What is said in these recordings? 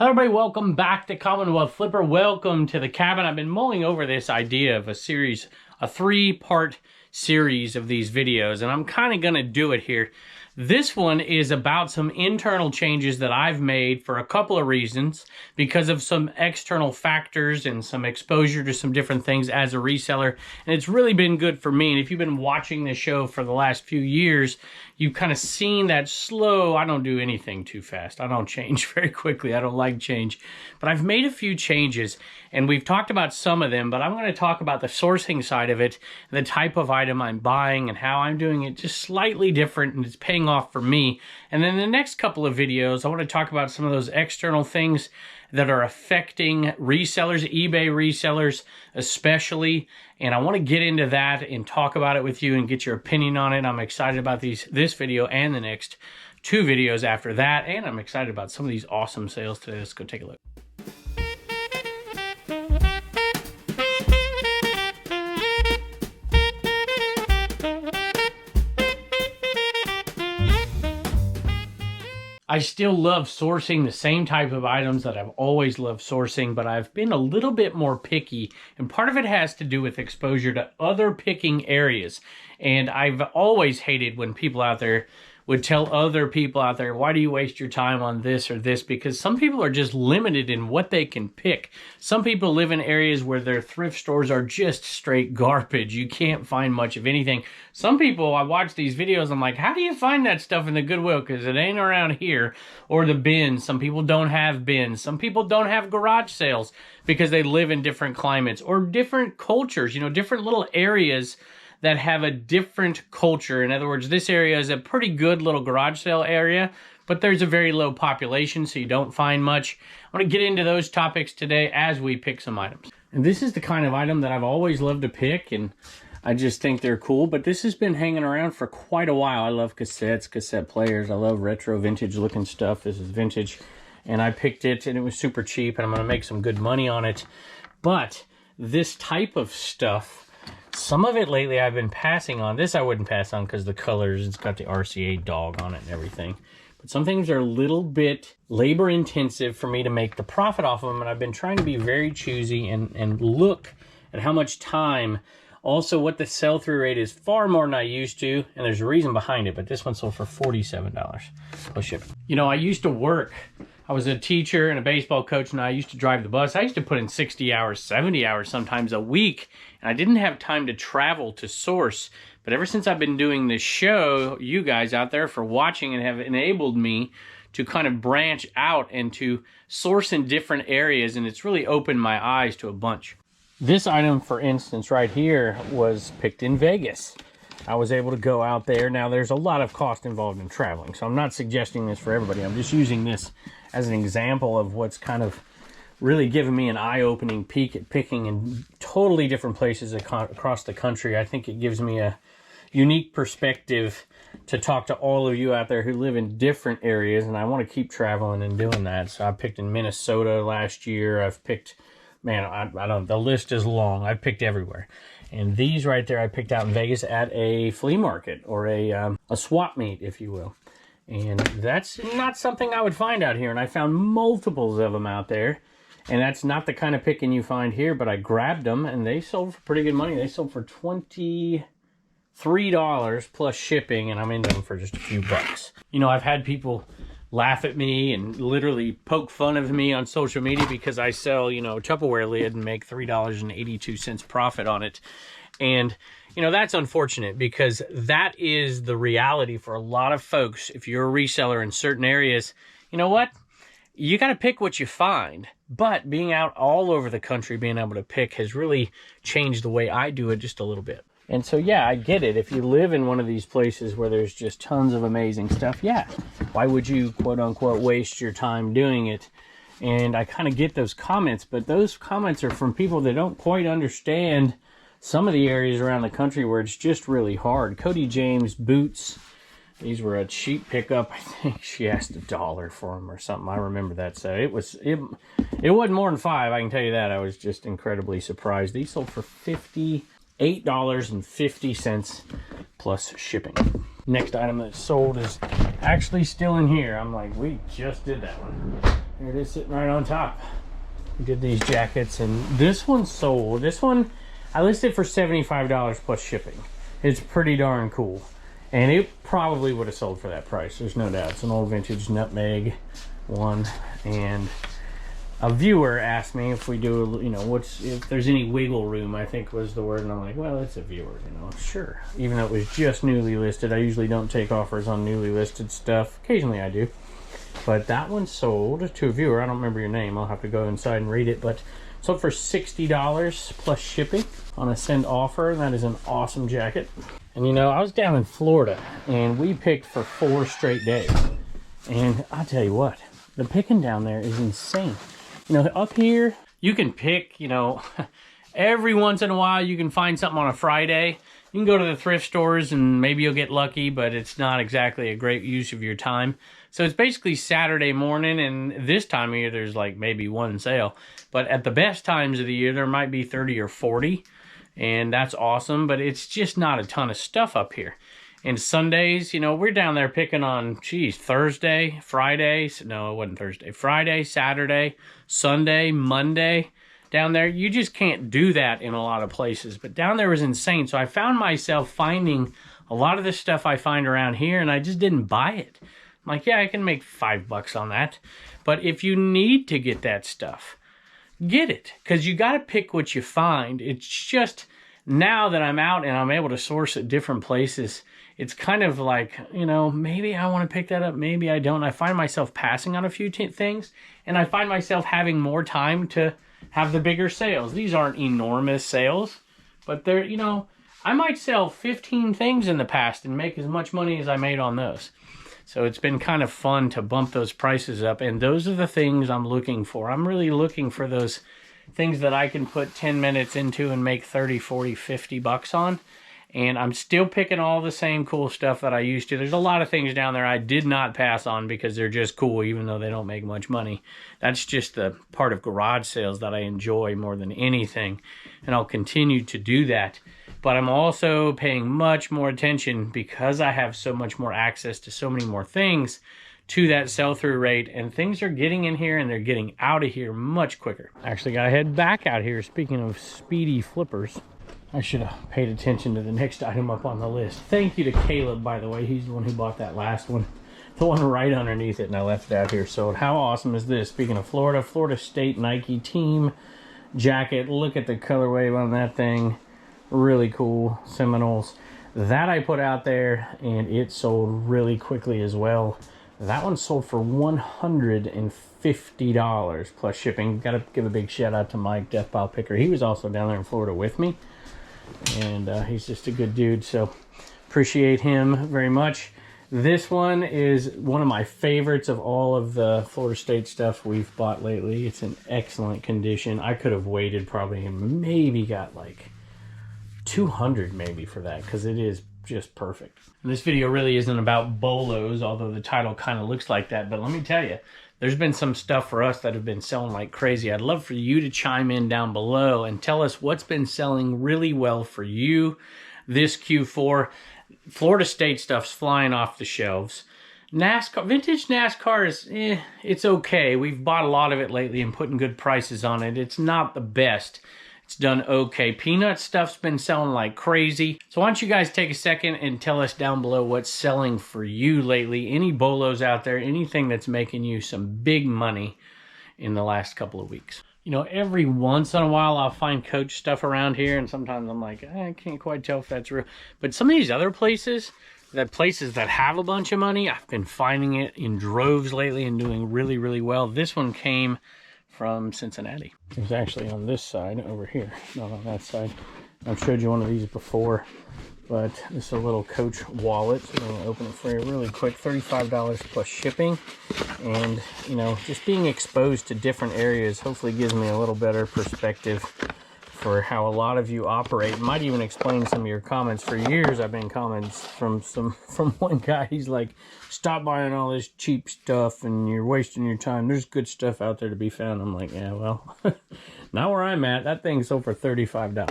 Hello everybody, welcome back to Commonwealth Flipper. Welcome to the cabin. I've been mulling over this idea of a series, a three-part series of these videos, and I'm kind of going to do it here. This one is about some internal changes that I've made for a couple of reasons because of some external factors and some exposure to some different things as a reseller. And it's really been good for me. And if you've been watching this show for the last few years, you've kind of seen that slow, I don't do anything too fast. I don't change very quickly. I don't like change. But I've made a few changes and we've talked about some of them, but I'm going to talk about the sourcing side of it, the type of item I'm buying and how I'm doing it just slightly different, and it's paying off for me. And then the next couple of videos, I want to talk about some of those external things that are affecting resellers, eBay resellers especially. And I want to get into that and talk about it with you and get your opinion on it. I'm excited about this video and the next two videos after that. And I'm excited about some of these awesome sales today. Let's go take a look. I still love sourcing the same type of items that I've always loved sourcing, but I've been a little bit more picky, and part of it has to do with exposure to other picking areas. And I've always hated when people out there would tell other people out there, why do you waste your time on this or this? Because some people are just limited in what they can pick. Some people live in areas where their thrift stores are just straight garbage. You can't find much of anything. Some people, I watch these videos, I'm like, how do you find that stuff in the Goodwill? Because it ain't around here. Or the bins. Some people don't have bins. Some people don't have garage sales because they live in different climates or different cultures, you know, different little areas that have a different culture. In other words, this area is a pretty good little garage sale area, but there's a very low population, so you don't find much. I want to get into those topics today as we pick some items. And this is the kind of item that I've always loved to pick, and I just think they're cool, but this has been hanging around for quite a while. I love cassettes, cassette players. I love retro vintage looking stuff. This is vintage, and I picked it, and it was super cheap, and I'm going to make some good money on it. But this type of stuff, some of it lately I've been passing on. This I wouldn't pass on because the colors, it's got the RCA dog on it and everything. But some things are a little bit labor intensive for me to make the profit off of them, and I've been trying to be very choosy and look at how much time. Also, what the sell-through rate is far more than I used to, and there's a reason behind it, but this one sold for $47 plus shipping. You know, I used to work. I was a teacher and a baseball coach, and I used to drive the bus. I used to put in 60 hours, 70 hours sometimes a week, and I didn't have time to travel to source. But ever since I've been doing this show, you guys out there for watching and have enabled me to kind of branch out and to source in different areas, and it's really opened my eyes to a bunch. This item, for instance, right here was picked in Vegas. I was able to go out there. Now, there's a lot of cost involved in traveling, so I'm not suggesting this for everybody. I'm just using this as an example of what's kind of really given me an eye-opening peek at picking in totally different places across the country. I think it gives me a unique perspective to talk to all of you out there who live in different areas, and I want to keep traveling and doing that. So I picked in Minnesota last year. I've picked, man, I don't, the list is long. I've picked everywhere. And these right there I picked out in Vegas at a flea market or a swap meet, if you will. And that's not something I would find out here. And I found multiples of them out there. And that's not the kind of picking you find here, but I grabbed them and they sold for pretty good money. They sold for $23 plus shipping, and I'm into them for just a few bucks. You know, I've had people laugh at me and literally poke fun of me on social media because I sell, you know, Tupperware lid and make $3.82 profit on it. And, you know, that's unfortunate because that is the reality for a lot of folks. If you're a reseller in certain areas, you know what? You got to pick what you find. But being out all over the country, being able to pick has really changed the way I do it just a little bit. And so, yeah, I get it. If you live in one of these places where there's just tons of amazing stuff, yeah, why would you, quote unquote, waste your time doing it? And I kind of get those comments, but those comments are from people that don't quite understand some of the areas around the country where it's just really hard. Cody James boots, these were a cheap pickup. I think she asked $1 for them or something. I remember that. So it wasn't more than $5. I can tell you that. I was just incredibly surprised. These sold for $58.50 plus shipping. Next item that sold is actually still in here. I'm like, we just did that one. Here it is sitting right on top. We did these jackets, and this one sold. This one I listed for $75 plus shipping. It's pretty darn cool. And it probably would have sold for that price. There's no doubt. It's an old vintage nutmeg one. And a viewer asked me if we do, you know, if there's any wiggle room, I think was the word. And I'm like, well, it's a viewer, you know, sure. Even though it was just newly listed, I usually don't take offers on newly listed stuff. Occasionally I do. But that one sold to a viewer. I don't remember your name. I'll have to go inside and read it. But sold for $60 plus shipping on a send offer. That is an awesome jacket. And you know, I was down in Florida and we picked for 4 straight days. And I'll tell you what, the picking down there is insane. You know, up here, you can pick, you know, every once in a while you can find something on a Friday. You can go to the thrift stores and maybe you'll get lucky, but it's not exactly a great use of your time. So it's basically Saturday morning, and this time of year there's like maybe one sale. But at the best times of the year, there might be 30 or 40, and that's awesome, but it's just not a ton of stuff up here. And Sundays, you know, we're down there picking on, geez, Thursday, Friday, no, it wasn't Thursday, Friday, Saturday, Sunday, Monday. Down there, you just can't do that in a lot of places. But down there was insane. So I found myself finding a lot of the stuff I find around here, and I just didn't buy it. I'm like, yeah, I can make $5 on that. But if you need to get that stuff, get it. Because you got to pick what you find. It's just, now that I'm out and I'm able to source at different places, it's kind of like, you know, maybe I want to pick that up, maybe I don't. I find myself passing on a few things, and I find myself having more time to have the bigger sales. These aren't enormous sales, but they're, you know, I might sell 15 things in the past and make as much money as I made on those. So it's been kind of fun to bump those prices up, and those are the things I'm looking for. I'm really looking for those things that I can put 10 minutes into and make 30, 40, 50 bucks on. And I'm still picking all the same cool stuff that I used to. There's a lot of things down there I did not pass on because they're just cool, even though they don't make much money. That's just the part of garage sales that I enjoy more than anything. And I'll continue to do that. But I'm also paying much more attention, because I have so much more access to so many more things, to that sell-through rate. And things are getting in here and they're getting out of here much quicker. Actually got to head back out here. Speaking of speedy flippers, I should have paid attention to the next item up on the list. Thank you to Caleb, by the way. He's the one who bought that last one. The one right underneath it, and I left it out here. So how awesome is this? Speaking of Florida, Florida State Nike team jacket. Look at the colorway on that thing. Really cool. Seminoles. That I put out there, and it sold really quickly as well. That one sold for $150 plus shipping. Got to give a big shout out to Mike, Death Pile Picker. He was also down there in Florida with me. And he's just a good dude, so appreciate him very much. This one is one of my favorites of all of the Florida State stuff we've bought lately. It's in excellent condition. I could have waited probably and maybe got like $200 maybe for that, because it is just perfect. And this video really isn't about bolos, although the title kind of looks like that. But let me tell you, there's been some stuff for us that have been selling like crazy. I'd love for you to chime in down below and tell us what's been selling really well for you this Q4. Florida State stuff's flying off the shelves. NASCAR, vintage NASCAR is, it's okay. We've bought a lot of it lately and putting good prices on it. It's not the best. It's done okay. Peanut stuff's been selling like crazy. So why don't you guys take a second and tell us down below what's selling for you lately. Any bolos out there, anything that's making you some big money in the last couple of weeks. You know, every once in a while I'll find Coach stuff around here, and sometimes I'm like, I can't quite tell if that's real. But some of these other places that have a bunch of money, I've been finding it in droves lately and doing really, really well. This one came from Cincinnati. It was actually on this side over here, not on that side. I've showed you one of these before, but this is a little Coach wallet. So I'm gonna open it for you really quick. $35 plus shipping. And you know, just being exposed to different areas hopefully gives me a little better perspective for how a lot of you operate. Might even explain some of your comments. For years I've been comments from one guy. He's like, stop buying all this cheap stuff and you're wasting your time. There's good stuff out there to be found. I'm like, yeah, well, not where I'm at. That thing sold for $35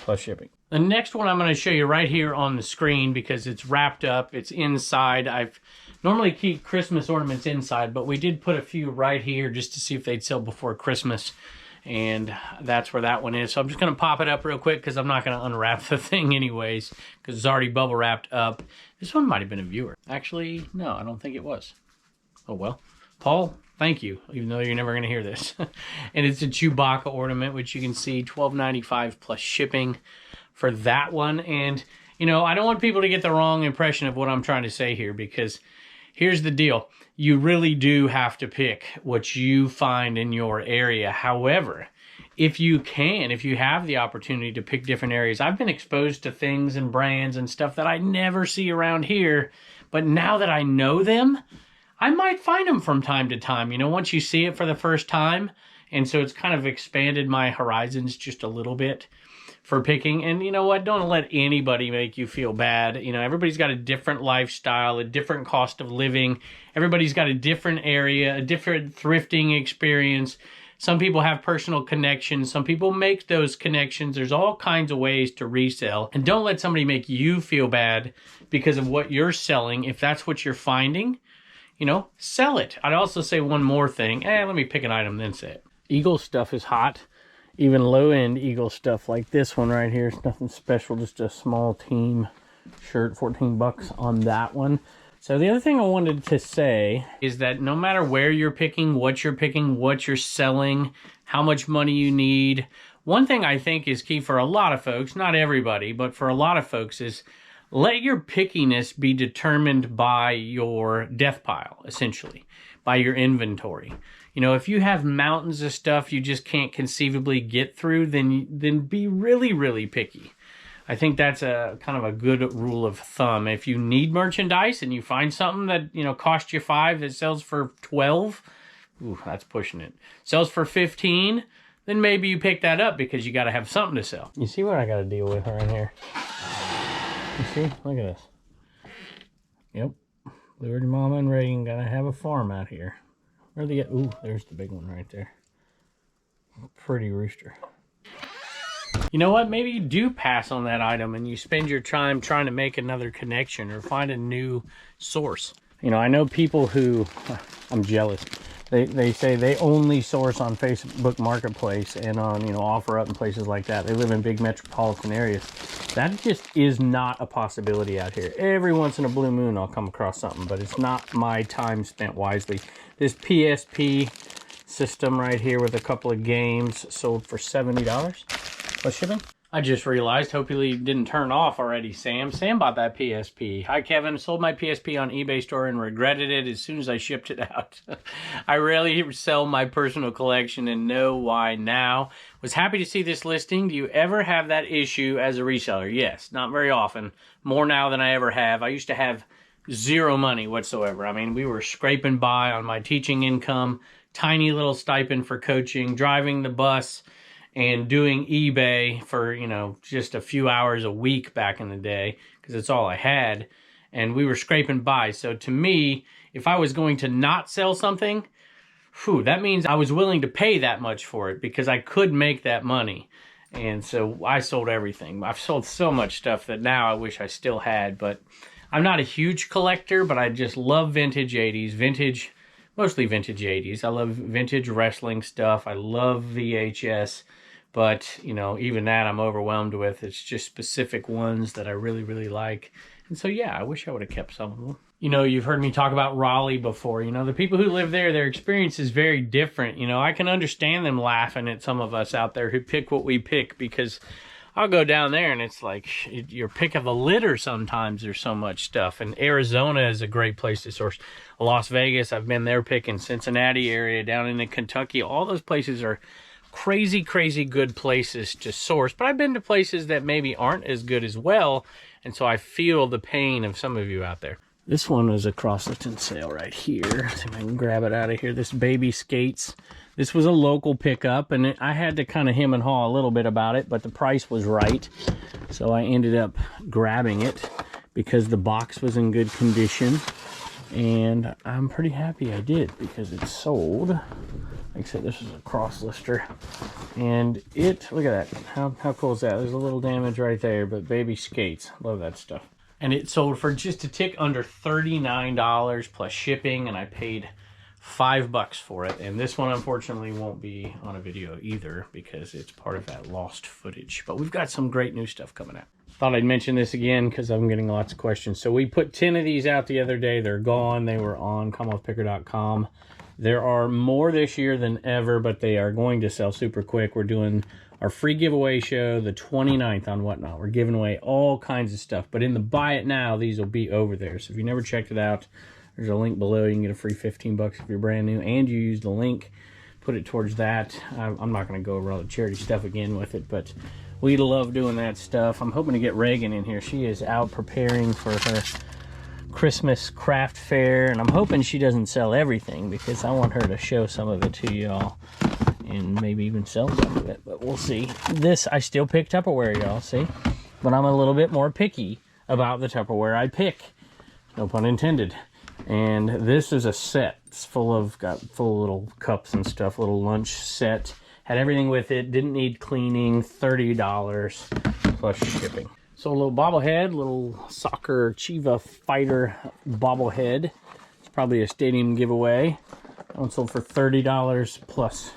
plus shipping. The next one I'm going to show you right here on the screen because it's wrapped up. It's inside. I've normally keep Christmas ornaments inside, but we did put a few right here just to see if they'd sell before Christmas. And that's where that one is. So I'm just going to pop it up real quick because I'm not going to unwrap the thing anyways because it's already bubble wrapped up. This one might have been a viewer. Actually, no, I don't think it was. Oh, well. Paul, thank you, even though you're never going to hear this. And it's a Chewbacca ornament, which you can see $12.95 plus shipping for that one. And, you know, I don't want people to get the wrong impression of what I'm trying to say here, because here's the deal. You really do have to pick what you find in your area. However, if you have the opportunity to pick different areas, I've been exposed to things and brands and stuff that I never see around here. But now that I know them, I might find them from time to time, you know, once you see it for the first time. And so it's kind of expanded my horizons just a little bit for picking. And you know what? Don't let anybody make you feel bad. You know, everybody's got a different lifestyle, a different cost of living. Everybody's got a different area, a different thrifting experience. Some people have personal connections. Some people make those connections. There's all kinds of ways to resell. And don't let somebody make you feel bad because of what you're selling. If that's what you're finding, you know, sell it. I'd also say one more thing. Let me pick an item, then say it. Eagle stuff is hot. Even low-end Eagle stuff like this one right here. It's nothing special, just a small team shirt, 14 bucks on that one. So the other thing I wanted to say is that no matter where you're picking, what you're selling, how much money you need, one thing I think is key for a lot of folks, not everybody, but for a lot of folks, is let your pickiness be determined by your death pile, essentially, by your inventory. You know, if you have mountains of stuff you just can't conceivably get through, then be really, really picky. I think that's a kind of a good rule of thumb. If you need merchandise and you find something that, you know, cost you $5 that sells for $12, ooh, that's pushing it. Sells for $15, then maybe you pick that up because you got to have something to sell. You see what I got to deal with right here? You see? Look at this. Yep. Lured your mama and Reagan. Gotta have a farm out here. Where they get? Ooh, there's the big one right there. Pretty rooster. You know what? Maybe you do pass on that item and you spend your time trying to make another connection or find a new source. You know, I know people who, I'm jealous. They say they only source on Facebook Marketplace and on, you know, OfferUp and places like that. They live in big metropolitan areas. That just is not a possibility out here. Every once in a blue moon I'll come across something, but it's not my time spent wisely. This PSP system right here with a couple of games sold for $70 plus shipping. I just realized, hopefully it didn't turn off already, Sam. Sam bought that PSP. Hi, Kevin. Sold my PSP on eBay store and regretted it as soon as I shipped it out. I rarely sell my personal collection and know why now. Was happy to see this listing. Do you ever have that issue as a reseller? Yes, not very often. More now than I ever have. I used to have zero money whatsoever. I mean, we were scraping by on my teaching income, tiny little stipend for coaching, driving the bus, and doing eBay for, you know, just a few hours a week back in the day, because it's all I had, and we were scraping by. So to me, if I was going to not sell something, that means I was willing to pay that much for it because I could make that money. And so I sold everything. I've sold so much stuff that now I wish I still had, but I'm not a huge collector, but I just love vintage 80s, mostly vintage 80s. I love vintage wrestling stuff. I love VHS. But, you know, even that I'm overwhelmed with. It's just specific ones that I really, really like. And so, yeah, I wish I would have kept some of them. You know, you've heard me talk about Raleigh before. You know, the people who live there, their experience is very different. You know, I can understand them laughing at some of us out there who pick what we pick, because I'll go down there and it's like your pick of the litter sometimes. There's so much stuff. And Arizona is a great place to source. Las Vegas, I've been there picking. Cincinnati area, down into Kentucky. All those places are crazy, crazy good places to source. But I've been to places that maybe aren't as good as well. And so I feel the pain of some of you out there. This one was a Crosson sale right here. Let's see if I can grab it out of here. This Baby Skates. This was a local pickup, and I had to kind of hem and haw a little bit about it, but the price was right. So I ended up grabbing it because the box was in good condition. And I'm pretty happy I did, because it sold. Like I said, this is a cross lister. And it, look at that. How cool is that? There's a little damage right there, but Baby Skates. Love that stuff. And it sold for just a tick under $39 plus shipping, and I paid $5 for it. And this one unfortunately won't be on a video either because it's part of that lost footage. But we've got some great new stuff coming out. Thought I'd mention this again because I'm getting lots of questions. So we put 10 of these out the other day. They're gone. They were on CommonwealthPicker.com. There are more this year than ever, but they are going to sell super quick. We're doing our free giveaway show the 29th on Whatnot. We're giving away all kinds of stuff. But in the buy it now, these will be over there. So if you never checked it out, there's a link below. You can get a free 15 bucks if you're brand new. And you use the link, put it towards that. I'm not going to go over all the charity stuff again with it, but we love doing that stuff. I'm hoping to get Reagan in here. She is out preparing for her Christmas craft fair, and I'm hoping she doesn't sell everything because I want her to show some of it to y'all and maybe even sell some of it, but we'll see. This, I still pick Tupperware, y'all, see? But I'm a little bit more picky about the Tupperware I pick. No pun intended. And this is a set. It's got full little cups and stuff, little lunch set. Had everything with it, didn't need cleaning, $30 plus shipping. So a little bobblehead, little soccer Chiva fighter bobblehead. It's probably a stadium giveaway. That one sold for $30 plus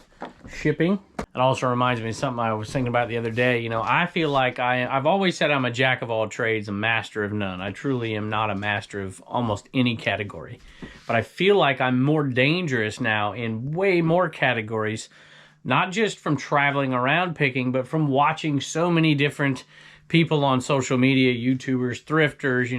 shipping. It also reminds me of something I was thinking about the other day. You know, I feel like I've always said I'm a jack of all trades, a master of none. I truly am not a master of almost any category. But I feel like I'm more dangerous now in way more categories, not just from traveling around picking, but from watching so many different people on social media, YouTubers, thrifters,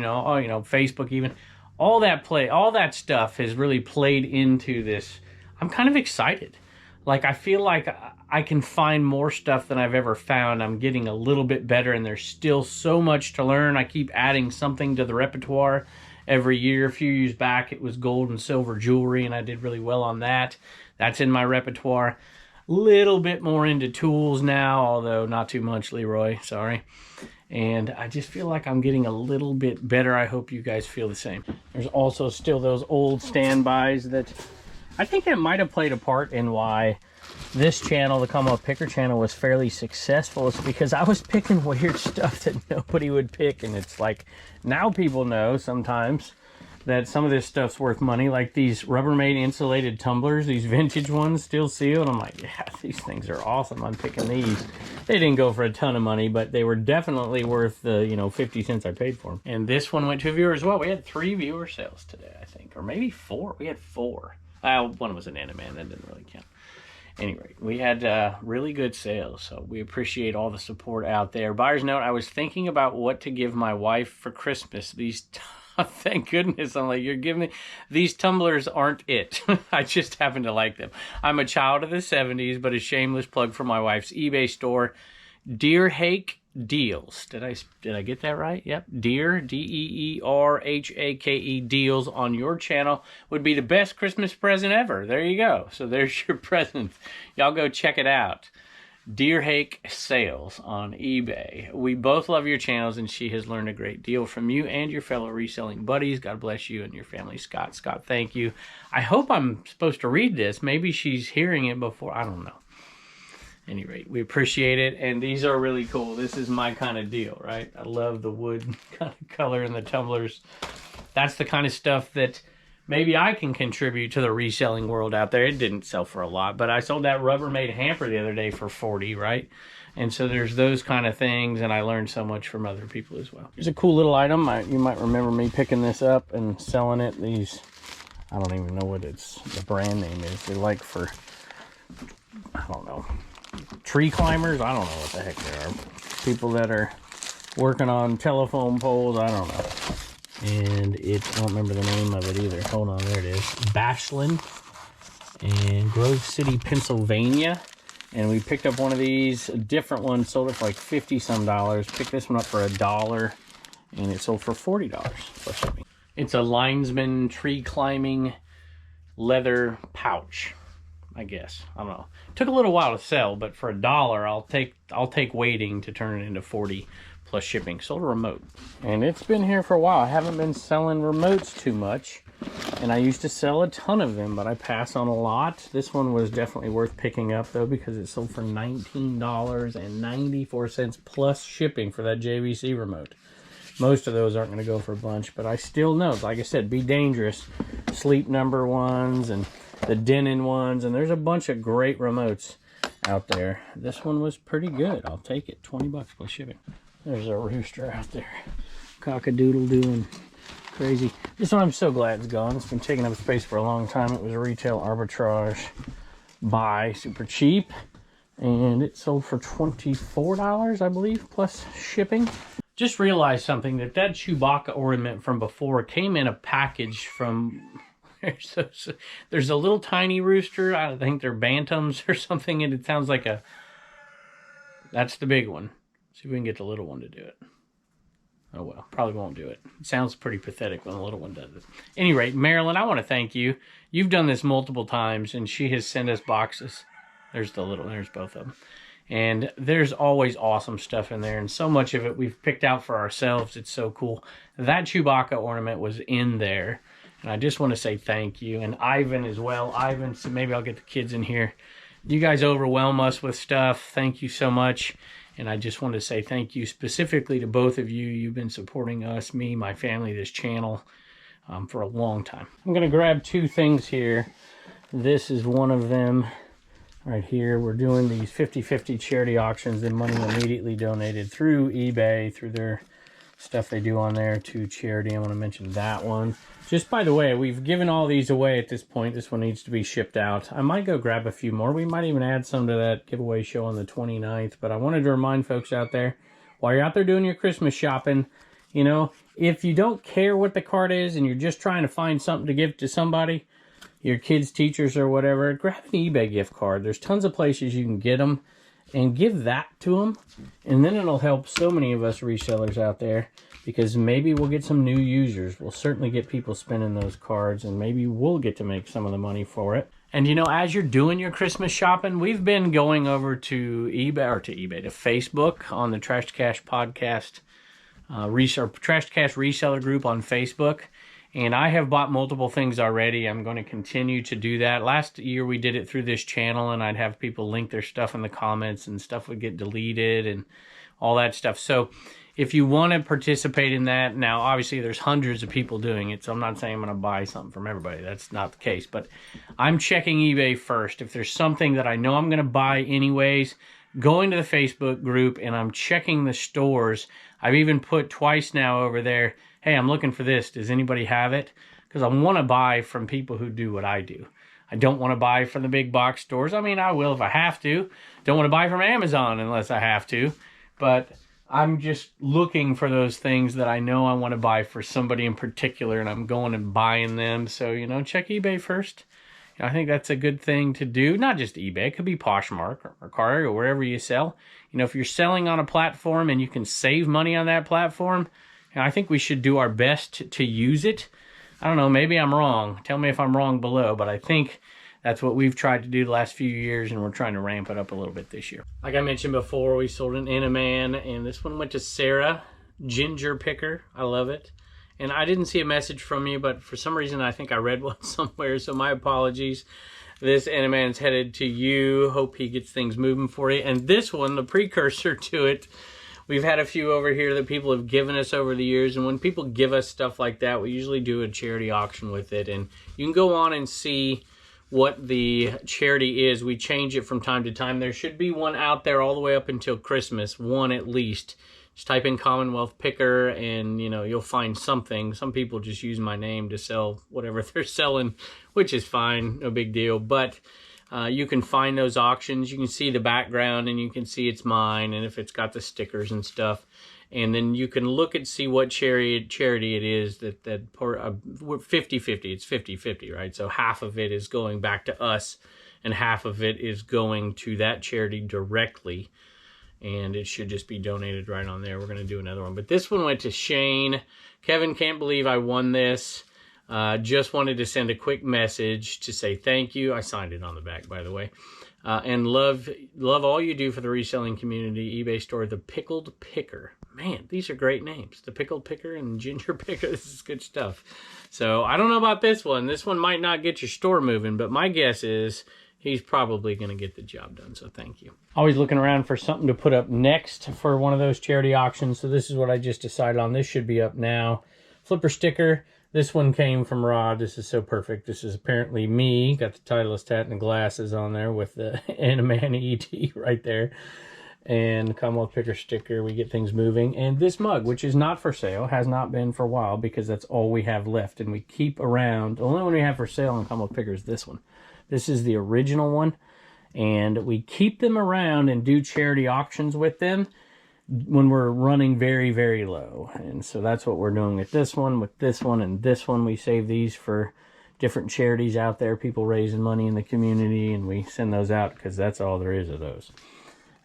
Facebook even. All that stuff has really played into this. I'm kind of excited. Like, I feel like I can find more stuff than I've ever found. I'm getting a little bit better, and there's still so much to learn. I keep adding something to the repertoire every year. A few years back, it was gold and silver jewelry, and I did really well on that. That's in my repertoire. Little bit more into tools now, although not too much, Leroy, sorry. And I just feel like I'm getting a little bit better. I hope you guys feel the same. There's also still those old standbys that I think that might have played a part in why this channel, the Commonwealth Picker channel, was fairly successful. It's because I was picking weird stuff that nobody would pick. And it's like, now people know sometimes that some of this stuff's worth money, like these Rubbermaid insulated tumblers, these vintage ones, still sealed. I'm like, yeah, these things are awesome. I'm picking these. They didn't go for a ton of money, but they were definitely worth the 50 cents I paid for them. And this one went to a viewer as well. We had 3 viewer sales today, I think, or maybe 4. We had 4. One was an Animan, that didn't really count. Anyway, we had really good sales, so we appreciate all the support out there. Buyer's note, I was thinking about what to give my wife for Christmas. These thank goodness. I'm like, you're giving me... These tumblers aren't it. I just happen to like them. I'm a child of the 70s, but a shameless plug for my wife's eBay store, Deerhake Deals. Did I get that right? Yep. Deer, Deerhake Deals on your channel would be the best Christmas present ever. There you go. So there's your present. Y'all go check it out. Deerhake Sales on eBay. We both love your channels, and she has learned a great deal from you and your fellow reselling buddies. God bless you and your family, Scott. Scott, thank you. I hope I'm supposed to read this. Maybe she's hearing it before. I don't know. Any rate, we appreciate it, and these are really cool. This is my kind of deal, right? I love the wood kind of color in the tumblers. That's the kind of stuff that maybe I can contribute to the reselling world out there. It didn't sell for a lot, but I sold that Rubbermaid hamper the other day for $40, right? And so there's those kind of things, and I learned so much from other people as well. Here's a cool little item. You might remember me picking this up and selling it. These, I don't even know what the brand name is. They're like for, I don't know, tree climbers. I don't know what the heck they are. People that are working on telephone poles. I don't know. And I don't remember the name of it either. Hold on, there it is. Bashland in Grove City, Pennsylvania. And we picked up one of these, a different one, sold it for like 50 some dollars. Picked this one up for $1, and it sold for $40 plus shipping. It's a linesman tree climbing leather pouch, I guess. I don't know. It took a little while to sell, but for $1, I'll take waiting to turn it into 40 plus shipping. Sold a remote, and it's been here for a while. I haven't been selling remotes too much, and I used to sell a ton of them, but I pass on a lot. This one was definitely worth picking up though, because it sold for $19.94 plus shipping for that JVC remote. most of those aren't going to go for a bunch, but I still know, like I said, be dangerous. Sleep Number ones and the Denon ones, and there's a bunch of great remotes out there. This one was pretty good. I'll take it. 20 bucks plus shipping. There's a rooster out there. Cock-a-doodle doing crazy. This one I'm so glad it's gone. It's been taking up space for a long time. It was a retail arbitrage buy, super cheap. And it sold for $24, I believe, plus shipping. Just realized something, that Chewbacca ornament from before came in a package from... There's a little tiny rooster. I think they're bantams or something, and it sounds like a... That's the big one. See if we can get the little one to do it. Oh well, probably won't do it. It sounds pretty pathetic when the little one does it. At any rate, Marilyn, I want to thank you. You've done this multiple times, and she has sent us boxes. There's there's both of them. And there's always awesome stuff in there, and so much of it we've picked out for ourselves. It's so cool. That Chewbacca ornament was in there, and I just want to say thank you. And Ivan as well. Ivan, so maybe I'll get the kids in here. You guys overwhelm us with stuff. Thank you so much. And I just want to say thank you specifically to both of you. You've been supporting us, me, my family, this channel for a long time. I'm going to grab two things here. This is one of them right here. We're doing these 50-50 charity auctions, and money immediately donated through eBay, through their stuff they do on there, to charity. I want to mention that one. Just by the way, we've given all these away at this point. This one needs to be shipped out. I might go grab a few more. We might even add some to that giveaway show on the 29th. But I wanted to remind folks out there, while you're out there doing your Christmas shopping, you know, if you don't care what the card is and you're just trying to find something to give to somebody, your kids, teachers, or whatever, grab an eBay gift card. There's tons of places you can get them, and give that to them. And then it'll help so many of us resellers out there, because maybe we'll get some new users. We'll certainly get people spending those cards, and maybe we'll get to make some of the money for it. And you know, as you're doing your Christmas shopping, we've been going over to to Facebook on the Trash Cash Podcast, Trash Cash Reseller group on Facebook. And I have bought multiple things already. I'm going to continue to do that. Last year we did it through this channel, and I'd have people link their stuff in the comments, and stuff would get deleted and all that stuff. So if you want to participate in that, now obviously there's hundreds of people doing it, so I'm not saying I'm going to buy something from everybody. That's not the case. But I'm checking eBay first. If there's something that I know I'm going to buy anyways, going to the Facebook group, and I'm checking the stores. I've even put twice now over there, hey, I'm looking for this. Does anybody have it? Because I want to buy from people who do what I do. I don't want to buy from the big box stores. I mean, I will if I have to. Don't want to buy from Amazon unless I have to. But I'm just looking for those things that I know I want to buy for somebody in particular, and I'm going and buying them. So, you know, check eBay first. I think that's a good thing to do. Not just eBay. It could be Poshmark or Mercari or wherever you sell. You know, if you're selling on a platform and you can save money on that platform, I think we should do our best to use it. I don't know, maybe I'm wrong. Tell me if I'm wrong below, but I think that's what we've tried to do the last few years, and we're trying to ramp it up a little bit this year. Like I mentioned before, we sold an Inaman, and this one went to Sarah, Ginger Picker. I love it. And I didn't see a message from you, but for some reason I think I read one somewhere, so my apologies. This Inaman's headed to you. Hope he gets things moving for you. And this one, the precursor to it, we've had a few over here that people have given us over the years, and when people give us stuff like that, we usually do a charity auction with it, and you can go on and see what the charity is. We change it from time to time. There should be one out there all the way up until Christmas, one at least. Just type in Commonwealth Picker, and you know, you'll find something. Some people just use my name to sell whatever they're selling, which is fine, no big deal, but you can find those auctions. You can see the background, and you can see it's mine, and if it's got the stickers and stuff. And then you can look and see what charity it is that 50-50. It's 50-50, right? So half of it is going back to us, and half of it is going to that charity directly. And it should just be donated right on there. We're going to do another one. But this one went to Shane. Kevin, can't believe I won this. Just wanted to send a quick message to say thank you. I signed it on the back, by the way. And love all you do for the reselling community. eBay store, The Pickled Picker. Man, these are great names. The Pickled Picker and Ginger Picker. This is good stuff. So I don't know about this one. This one might not get your store moving, but my guess is he's probably going to get the job done, so thank you. Always looking around for something to put up next for one of those charity auctions. So this is what I just decided on. This should be up now. Flipper sticker. This one came from Rod. This is so perfect. This is apparently me. Got the Titleist hat and the glasses on there with the Animan ET right there. And Commonwealth picker sticker. We get things moving. And this mug, which is not for sale, has not been for a while because that's all we have left. And we keep around. The only one we have for sale on Commonwealth picker is this one. This is the original one. And we keep them around and do charity auctions with them when we're running very, very low. And so that's what we're doing with this one, and this one. We save these for different charities out there, people raising money in the community, and we send those out because that's all there is of those.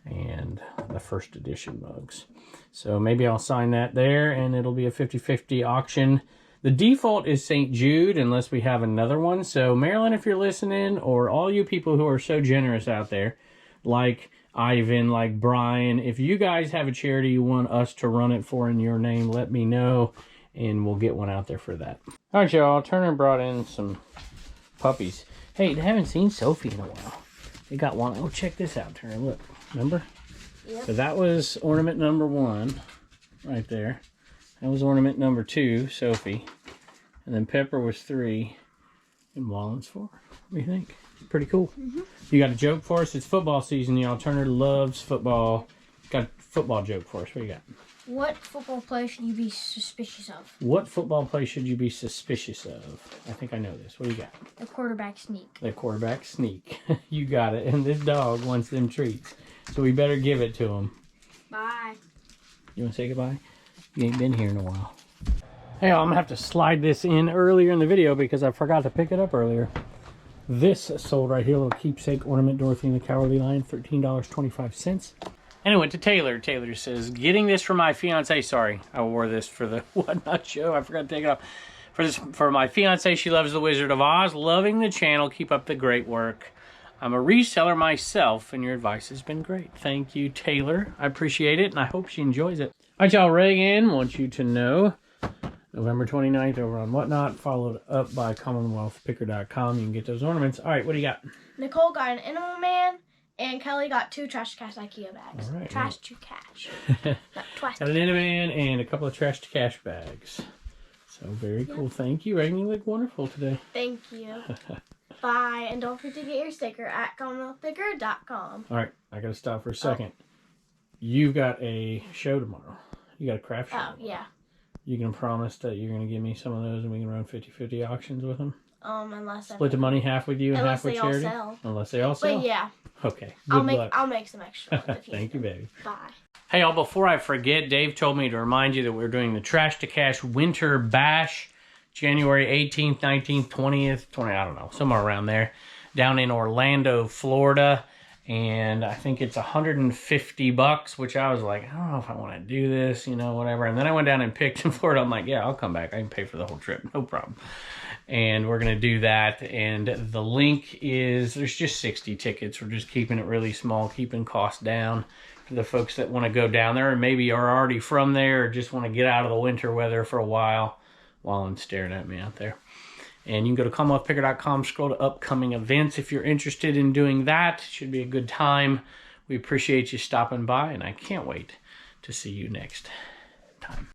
And the first edition mugs. So maybe I'll sign that there, and it'll be a 50-50 auction. The default is St. Jude, unless we have another one. So Marilyn, if you're listening, or all you people who are so generous out there, like Ivan, like Brian, if you guys have a charity you want us to run it for in your name, let me know, and we'll get one out there for that. All right, y'all. Turner brought in some puppies. Hey, they haven't seen Sophie in a while. They got one. Oh, check this out, Turner. Look, remember? Yep. So that was ornament number 1 right there. That was ornament number 2, Sophie. And then Pepper was 3, and Wallen's 4. What do you think? Pretty cool. Mm-hmm. You got a joke for us? It's football season, y'all. Turner loves football. Got a football joke for us. What do you got? What football player should you be suspicious of? What football play should you be suspicious of? I think I know this. What do you got? The quarterback sneak. The quarterback sneak. You got it. And this dog wants them treats. So we better give it to him. Bye. You want to say goodbye? You ain't been here in a while. Hey, I'm going to have to slide this in earlier in the video because I forgot to pick it up earlier. This sold right here, a little keepsake ornament, Dorothy and the Cowardly Lion, $13.25. And it went to Taylor. Taylor says, getting this for my fiance. Sorry, I wore this for the Whatnot show. I forgot to take it off. For my fiance, she loves The Wizard of Oz. Loving the channel. Keep up the great work. I'm a reseller myself, and your advice has been great. Thank you, Taylor. I appreciate it, and I hope she enjoys it. All right, y'all. Reagan wants you to know November 29th over on Whatnot, followed up by CommonwealthPicker.com. You can get those ornaments. All right, what do you got? Nicole got an Animal Man, and Kelly got 2 Trash to Cash IKEA bags. All right, Trash to Cash. Got an Animal Man and a couple of Trash to Cash bags. So very cool. Thank you, Reagan. You look wonderful today. Thank you. Bye, and don't forget to get your sticker at CommonwealthPicker.com. All right, I got to stop for a second. You've got a show tomorrow. You got a craft show. Oh, yeah. You can promise that you're going to give me some of those and we can run 50-50 auctions with them? Unless Split the money half with you and half with charity? Sell. Unless they all sell? But yeah. Okay. Good luck. I'll make some extra. Thank you, baby. Bye. Hey, y'all, before I forget, Dave told me to remind you that we're doing the Trash to Cash Winter Bash, January 18th, 19th, 20th, I don't know, somewhere around there, down in Orlando, Florida. And I think it's $150, which I was like, I don't know if I want to do this, you know, whatever. And then I went down and picked in Florida. I'm like, yeah, I'll come back. I can pay for the whole trip. No problem. And we're going to do that. And the link is, there's just 60 tickets. We're just keeping it really small, keeping costs down for the folks that want to go down there and maybe are already from there or just want to get out of the winter weather for a while I'm staring at me out there. And you can go to CommonwealthPicker.com, scroll to upcoming events if you're interested in doing that. It should be a good time. We appreciate you stopping by, and I can't wait to see you next time.